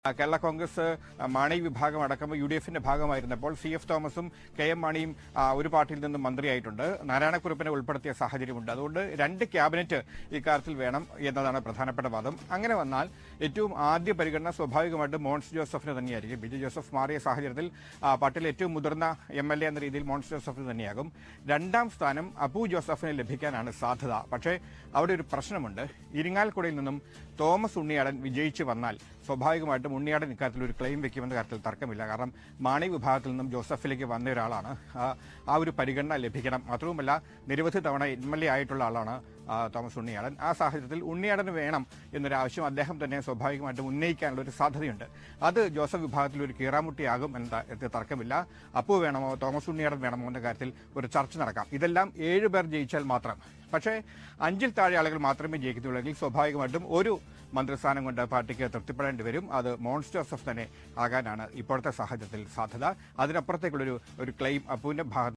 കേരള കോൺഗ്രസ് മാണി വിഭാഗം അടക്കം UDF-ന്റെ ഭാഗമായിരുന്നപ്പോൾ CF തോമസും KM മാണിയും ഒരു പാർട്ടിയിൽ നിന്നും മന്ത്രിയായിട്ടുണ്ട്. നാരായണക്കുറുപ്പിനെ ഉൾപ്പെടുത്തിയ സാഹചര്യമുണ്ട്. അതുകൊണ്ട് 2 ക്യാബിനറ്റ് ഇക്കാര്യത്തിൽ വേണം എന്നതാണ് പ്രധാനപ്പെട്ട വാദം. അങ്ങനെ വന്നാൽ ഏറ്റവും ആദ്യ പരിഗണന സ്വാഭാവികമായിട്ടും മോൻസ് ജോസഫിന് തന്നെയായിരിക്കും. ബിജു ജോസഫ് മാറിയ സാഹചര്യത്തിൽ പാർട്ടിയിലെ ഏറ്റവും മുതിർന്ന MLA എന്ന രീതിയിൽ മോൻസ് ജോസഫിന് തന്നെയാകും. 2ാം സ്ഥാനം അപ്പു ജോസഫിന് ലഭിക്കാനാണ് സാധ്യത. പക്ഷേ അവിടെ ഒരു പ്രശ്നമുണ്ട്. ഇരിങ്ങാലക്കുടയിൽ നിന്നും തോമസ് ഉണ്ണിയാടൻ വിജയിച്ചു വന്നാൽ സ്വാഭാവികമായിട്ടും ഉണ്ണിയാടൻ ഇക്കാര്യത്തിൽ ഒരു ക്ലെയിം വെക്കുമെന്ന കാര്യത്തിൽ തർക്കമില്ല. കാരണം മാണി വിഭാഗത്തിൽ നിന്നും ജോസഫിലേക്ക് വന്ന ഒരാളാണ്. ആ ഒരു പരിഗണന ലഭിക്കണം. മാത്രവുമല്ല നിരവധി തവണ MLA ആയിട്ടുള്ള ആളാണ് തോമസ് ഉണ്ണിയാടൻ. ആ സാഹചര്യത്തിൽ ഉണ്ണിയാടന് വേണം എന്നൊരാവശ്യം അദ്ദേഹം തന്നെ സ്വാഭാവികമായിട്ടും ഉന്നയിക്കാനുള്ള ഒരു സാധ്യതയുണ്ട്. അത് ജോസഫ് വിഭാഗത്തിൽ ഒരു കീറാമുട്ടിയാകും എന്ന തർക്കമില്ല. അപ്പു വേണമോ തോമസ് ഉണ്ണിയാടൻ വേണമോ എന്ന കാര്യത്തിൽ ഒരു ചർച്ച നടക്കാം. ഇതെല്ലാം 7 പേർ ജയിച്ചാൽ മാത്രം. പക്ഷേ 5-ൽ താഴെ ആളുകൾ മാത്രമേ ജയിക്കത്തുള്ളെങ്കിൽ സ്വാഭാവികമായിട്ടും ഒരു മന്ത്രിസ്ഥാനം കൊണ്ട് പാർട്ടിക്ക് തൃപ്തിപ്പെടേണ്ടി വരും. അത് മോൻസ് ജോസഫ് തന്നെ ആകാനാണ് ഇപ്പോഴത്തെ സാഹചര്യത്തിൽ സാധ്യത. അതിനപ്പുറത്തേക്കുള്ളൊരു ക്ലെയിം അപ്പുവിന്റെ ഭാഗത്ത്